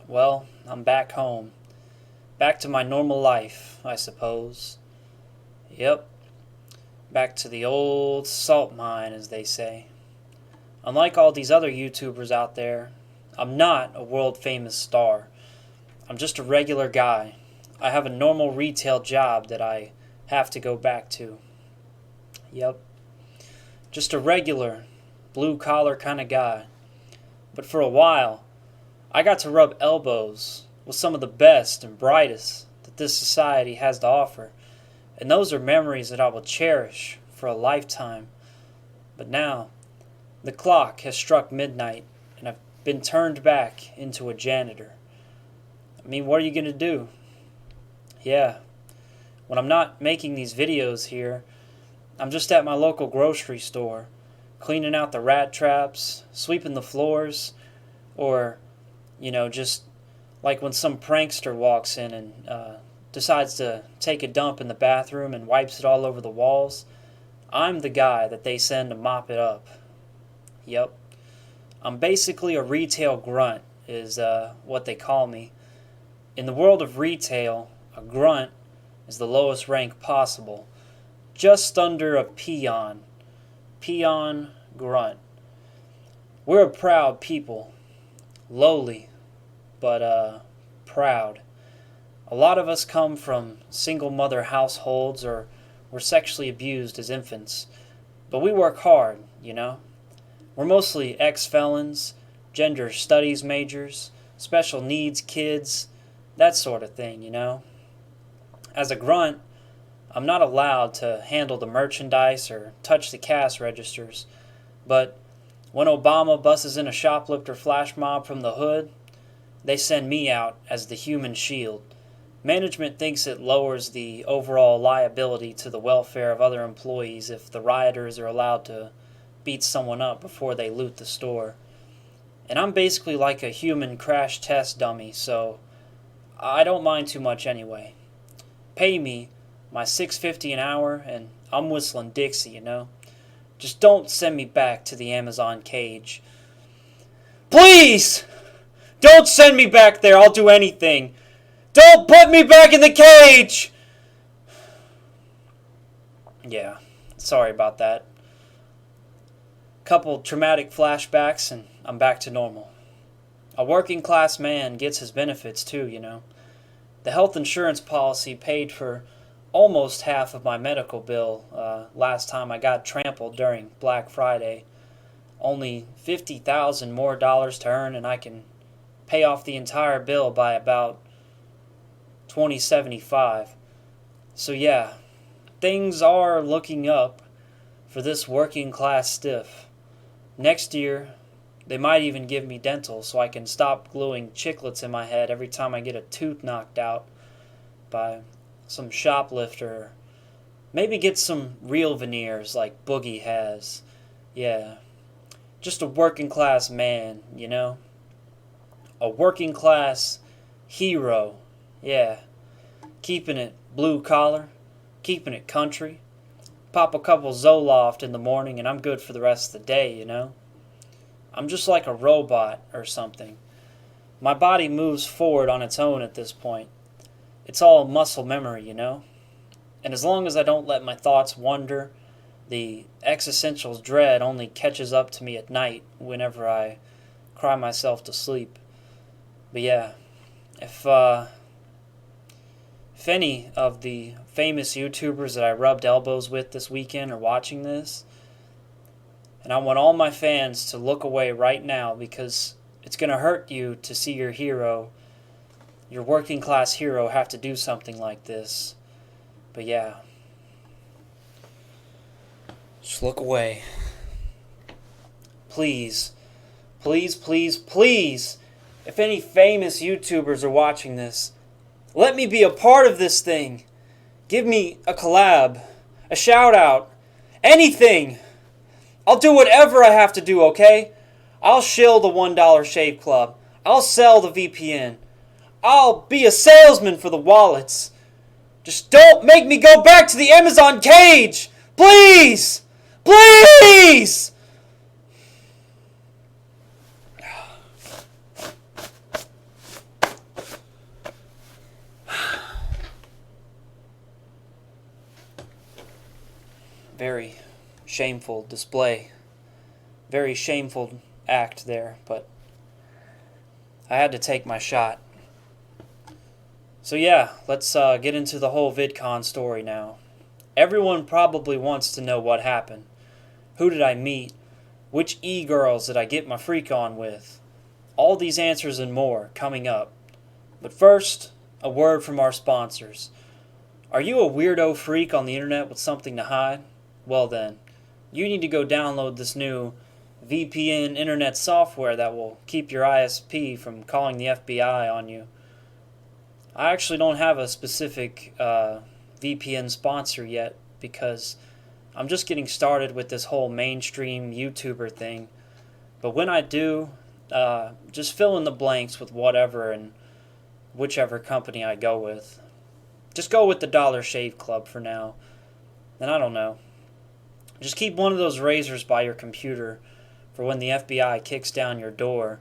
Well, I'm back home. Back to my normal life, I suppose. Yep, back to the old salt mine, as they say. Unlike all these other YouTubers out there, I'm not a world-famous star. I'm just a regular guy. I have a normal retail job that I have to go back to. Yep, just a regular, blue-collar kind of guy. But for a while, I got to rub elbows with some of the best and brightest that this society has to offer, and those are memories that I will cherish for a lifetime. But now, the clock has struck midnight, and I've been turned back into a janitor. I mean, what are you going to do? Yeah, when I'm not making these videos here, I'm just at my local grocery store, cleaning out the rat traps, sweeping the floors, or, just like when some prankster walks in and decides to take a dump in the bathroom and wipes it all over the walls. I'm the guy that they send to mop it up. Yep. I'm basically a retail grunt, is what they call me. In the world of retail, a grunt is the lowest rank possible, just under a peon. Peon grunt. We're a proud people. Lowly, but proud. A lot of us come from single mother households or were sexually abused as infants. But we work hard, We're mostly ex-felons, gender studies majors, special needs kids, that sort of thing, As a grunt, I'm not allowed to handle the merchandise or touch the cash registers, but when Obama busts in a shoplifter flash mob from the hood, they send me out as the human shield. Management thinks it lowers the overall liability to the welfare of other employees if the rioters are allowed to beat someone up before they loot the store. And I'm basically like a human crash test dummy, so I don't mind too much anyway. Pay me my $6.50 an hour and I'm whistling Dixie, Just don't send me back to the Amazon cage. Please! Don't send me back there. I'll do anything. Don't put me back in the cage! Yeah, sorry about that. Couple traumatic flashbacks and I'm back to normal. A working class man gets his benefits too, The health insurance policy paid for almost half of my medical bill last time I got trampled during Black Friday. Only $50,000 more to earn, and I can pay off the entire bill by about 2075. So yeah, things are looking up for this working class stiff. Next year, they might even give me dental so I can stop gluing chiclets in my head every time I get a tooth knocked out by some shoplifter. Maybe get some real veneers like Boogie has. Yeah. Just a working class man, A working class hero. Yeah. Keeping it blue collar. Keeping it country. Pop a couple Zoloft in the morning and I'm good for the rest of the day, I'm just like a robot or something. My body moves forward on its own at this point. It's all muscle memory, And as long as I don't let my thoughts wander, the existential dread only catches up to me at night whenever I cry myself to sleep. But yeah, if any of the famous YouTubers that I rubbed elbows with this weekend are watching this, and I want all my fans to look away right now because it's going to hurt you to see your hero, your working class hero, have to do something like this. But yeah, just look away. Please, please, please, please, if any famous YouTubers are watching this, let me be a part of this thing. Give me a collab, a shout out, anything. I'll do whatever I have to do, okay? I'll shill the $1 Shave Club. I'll sell the VPN. I'll be a salesman for the wallets. Just don't make me go back to the Amazon cage! Please! Please! Very shameful display. Very shameful act there, but I had to take my shot. So yeah, let's get into the whole VidCon story now. Everyone probably wants to know what happened. Who did I meet? Which e-girls did I get my freak on with? All these answers and more coming up. But first, a word from our sponsors. Are you a weirdo freak on the internet with something to hide? Well then, you need to go download this new VPN internet software that will keep your ISP from calling the FBI on you. I actually don't have a specific VPN sponsor yet because I'm just getting started with this whole mainstream YouTuber thing. But when I do, just fill in the blanks with whatever and whichever company I go with. Just go with the Dollar Shave Club for now. And I don't know. Just keep one of those razors by your computer for when the FBI kicks down your door.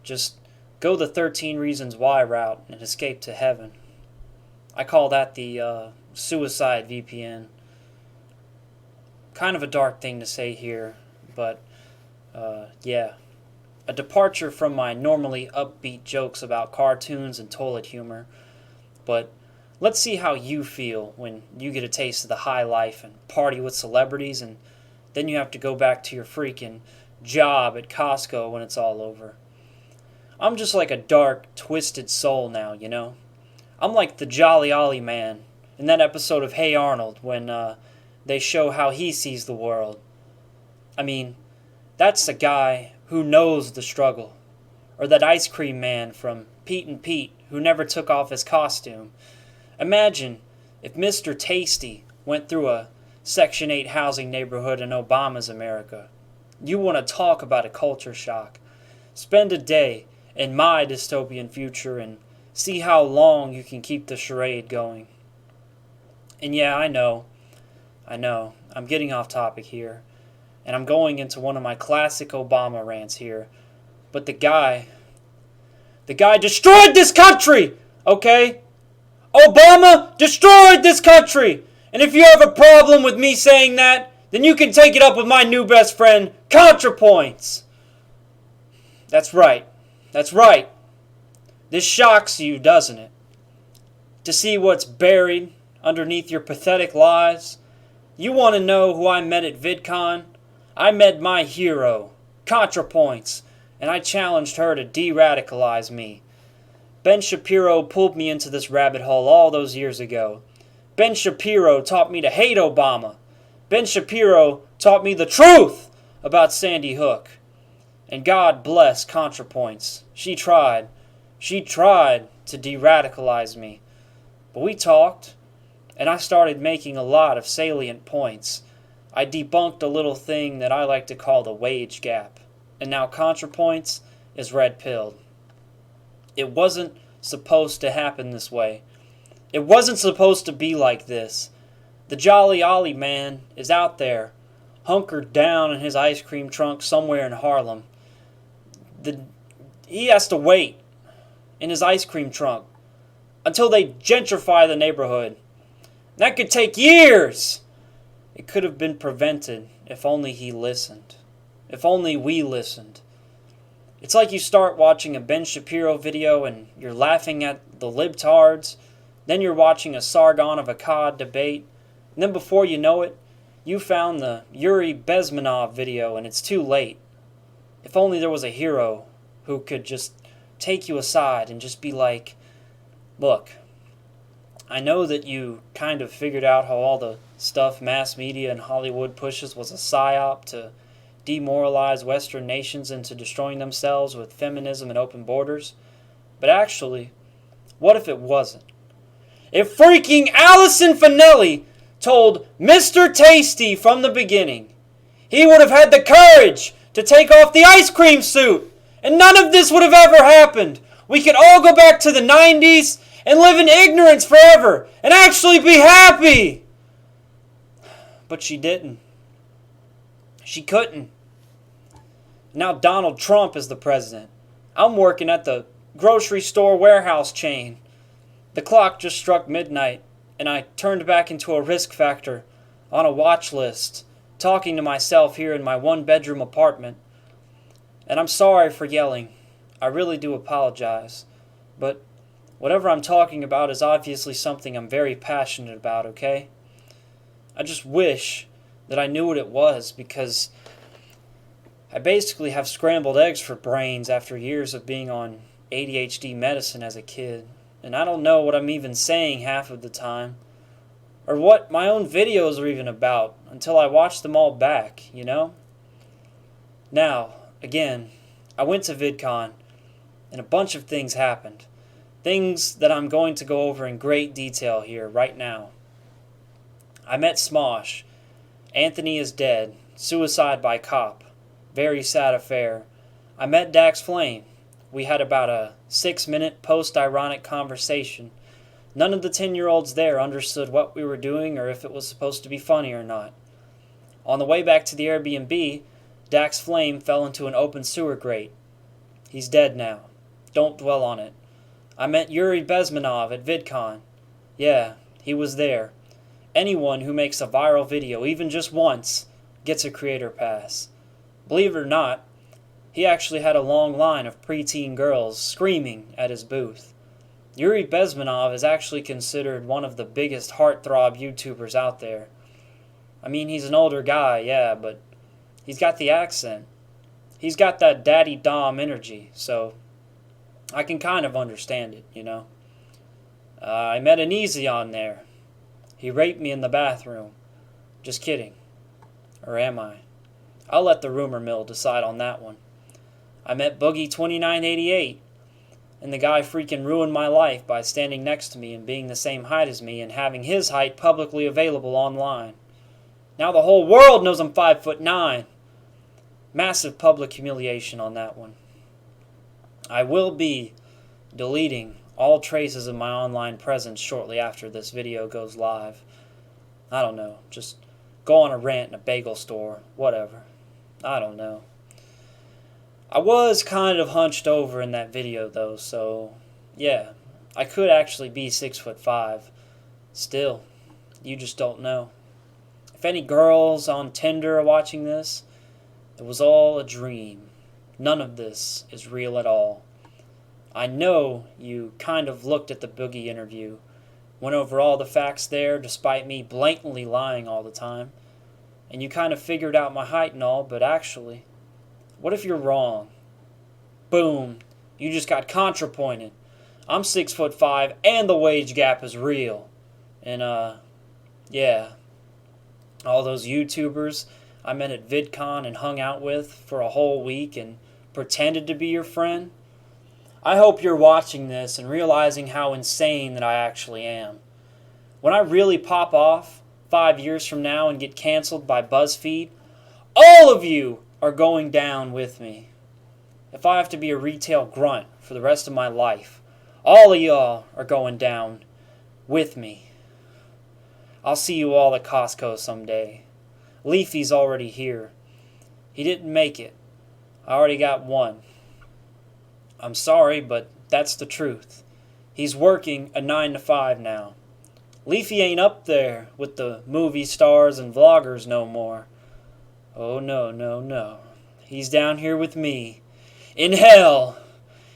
Just go the 13 Reasons Why route and escape to heaven. I call that the suicide VPN. Kind of a dark thing to say here, but yeah. A departure from my normally upbeat jokes about cartoons and toilet humor. But let's see how you feel when you get a taste of the high life and party with celebrities, and then you have to go back to your freaking job at Costco when it's all over. I'm just like a dark, twisted soul now, you know? I'm like the Jolly Ollie man in that episode of Hey Arnold when they show how he sees the world. I mean, that's the guy who knows the struggle. Or that ice cream man from Pete and Pete who never took off his costume. Imagine if Mr. Tasty went through a Section 8 housing neighborhood in Obama's America. You want to talk about a culture shock. Spend a day in my dystopian future and see how long you can keep the charade going. And yeah, I know, I'm getting off topic here, and I'm going into one of my classic Obama rants here, but the guy destroyed this country, okay? Obama destroyed this country! And if you have a problem with me saying that, then you can take it up with my new best friend, ContraPoints. That's right. This shocks you, doesn't it? To see what's buried underneath your pathetic lies? You want to know who I met at VidCon? I met my hero, ContraPoints, and I challenged her to de-radicalize me. Ben Shapiro pulled me into this rabbit hole all those years ago. Ben Shapiro taught me to hate Obama. Ben Shapiro taught me the truth about Sandy Hook. And God bless ContraPoints. She tried to de-radicalize me. But we talked, and I started making a lot of salient points. I debunked a little thing that I like to call the wage gap. And now ContraPoints is red-pilled. It wasn't supposed to happen this way. It wasn't supposed to be like this. The Jolly Ollie man is out there, hunkered down in his ice cream trunk somewhere in Harlem. He has to wait in his ice cream trunk until they gentrify the neighborhood. That could take years. It could have been prevented if only he listened. If only we listened. It's like you start watching a Ben Shapiro video and you're laughing at the libtards. Then you're watching a Sargon of Akkad debate. And then before you know it, you found the Yuri Bezmenov video and it's too late. If only there was a hero who could just take you aside and just be like, look, I know that you kind of figured out how all the stuff mass media and Hollywood pushes was a psyop to demoralize Western nations into destroying themselves with feminism and open borders. But actually, what if it wasn't? If freaking Allison Finelli told Mr. Tasty from the beginning, he would have had the courage to take off the ice cream suit, and none of this would have ever happened. We could all go back to the 90s and live in ignorance forever and actually be happy. But she didn't. She couldn't. Now Donald Trump is the president. I'm working at the grocery store warehouse chain. The clock just struck midnight, and I turned back into a risk factor on a watch list, talking to myself here in my one-bedroom apartment. And I'm sorry for yelling. I really do apologize. But whatever I'm talking about is obviously something I'm very passionate about, okay? I just wish that I knew what it was, because I basically have scrambled eggs for brains after years of being on ADHD medicine as a kid. And I don't know what I'm even saying half of the time, or what my own videos are even about, until I watch them all back, you know? Now, again, I went to VidCon, and a bunch of things happened. Things that I'm going to go over in great detail here, right now. I met Smosh. Anthony is dead. Suicide by cop. Very sad affair. I met Dax Flame. We had about a 6-minute post-ironic conversation. None of the 10-year-olds there understood what we were doing or if it was supposed to be funny or not. On the way back to the Airbnb, Dax Flame fell into an open sewer grate. He's dead now. Don't dwell on it. I met Yuri Bezmenov at VidCon. Yeah, he was there. Anyone who makes a viral video, even just once, gets a creator pass. Believe it or not, he actually had a long line of preteen girls screaming at his booth. Yuri Bezmenov is actually considered one of the biggest heartthrob YouTubers out there. I mean, he's an older guy, yeah, but he's got the accent. He's got that daddy Dom energy, so I can kind of understand it, you know. I met an Easy on there. He raped me in the bathroom. Just kidding. Or am I? I'll let the rumor mill decide on that one. I met Boogie2988, and the guy freaking ruined my life by standing next to me and being the same height as me and having his height publicly available online. Now the whole world knows I'm 5'9". Massive public humiliation on that one. I will be deleting all traces of my online presence shortly after this video goes live. I don't know, just go on a rant in a bagel store, whatever. I don't know. I was kind of hunched over in that video though, so yeah, I could actually be 6'5". Still, you just don't know. If any girls on Tinder are watching this, it was all a dream. None of this is real at all. I know you kind of looked at the Boogie interview, went over all the facts there despite me blatantly lying all the time, and you kind of figured out my height and all, but actually, what if you're wrong? Boom, you just got contrapointed. I'm 6'5" and the wage gap is real. And yeah, all those YouTubers I met at VidCon and hung out with for a whole week and pretended to be your friend, I hope you're watching this and realizing how insane that I actually am. When I really pop off 5 years from now and get canceled by BuzzFeed, all of you are going down with me. If I have to be a retail grunt for the rest of my life, all of y'all are going down with me. I'll see you all at Costco someday. Leafy's already here. He didn't make it. I already got one. I'm sorry, but that's the truth. He's working a 9 to 5 now. Leafy ain't up there with the movie stars and vloggers no more. Oh, no, no, no. He's down here with me. In hell!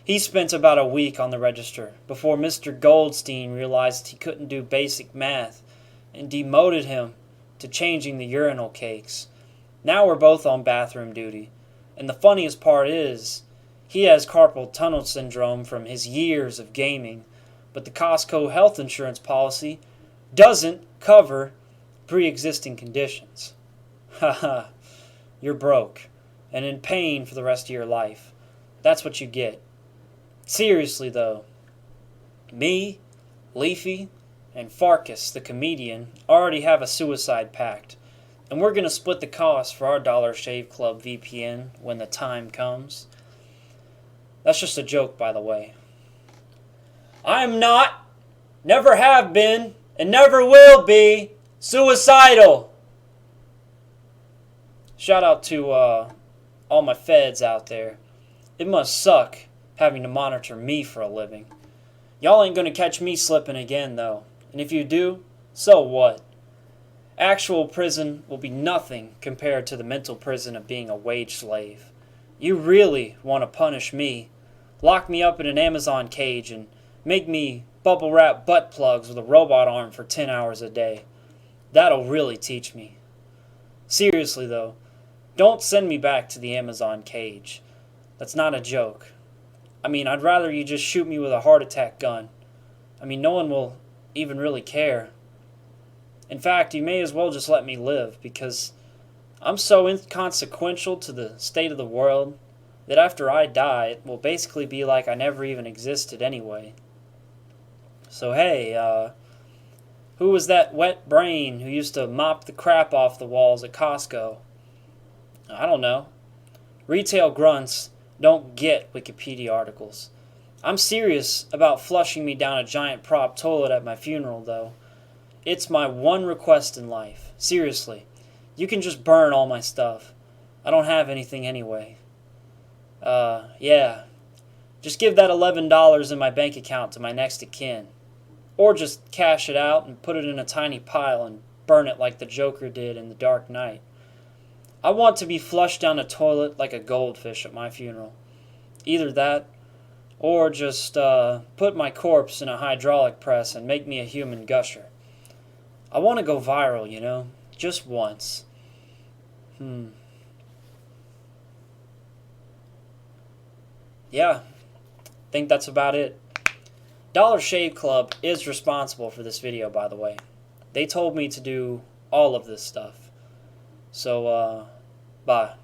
He spent about a week on the register before Mr. Goldstein realized he couldn't do basic math and demoted him to changing the urinal cakes. Now we're both on bathroom duty. And the funniest part is, he has carpal tunnel syndrome from his years of gaming, but the Costco health insurance policy doesn't cover pre-existing conditions. Haha, you're broke and in pain for the rest of your life. That's what you get. Seriously though, me, Leafy, and Farkas the comedian already have a suicide pact, and we're going to split the cost for our Dollar Shave Club VPN when the time comes. That's just a joke, by the way. I'm not, never have been, and never will be suicidal. Shout out to all my feds out there. It must suck having to monitor me for a living. Y'all ain't gonna catch me slipping again, though. And if you do, so what? Actual prison will be nothing compared to the mental prison of being a wage slave. You really want to punish me, lock me up in an Amazon cage and make me bubble wrap butt plugs with a robot arm for 10 hours a day. That'll really teach me. Seriously though, don't send me back to the Amazon cage. That's not a joke. I mean, I'd rather you just shoot me with a heart attack gun. I mean, no one will even really care. In fact, you may as well just let me live, because I'm so inconsequential to the state of the world that after I die, it will basically be like I never even existed anyway. So hey, who was that wet brain who used to mop the crap off the walls at Costco? I don't know. Retail grunts don't get Wikipedia articles. I'm serious about flushing me down a giant prop toilet at my funeral, though. It's my one request in life. Seriously. You can just burn all my stuff. I don't have anything anyway. Yeah. Just give that $11 in my bank account to my next of kin. Or just cash it out and put it in a tiny pile and burn it like the Joker did in The Dark Knight. I want to be flushed down a toilet like a goldfish at my funeral. Either that, or just put my corpse in a hydraulic press and make me a human gusher. I want to go viral, you know, just once. Yeah, think that's about it. Dollar Shave Club is responsible for this video, by the way. They told me to do all of this stuff. So, bye.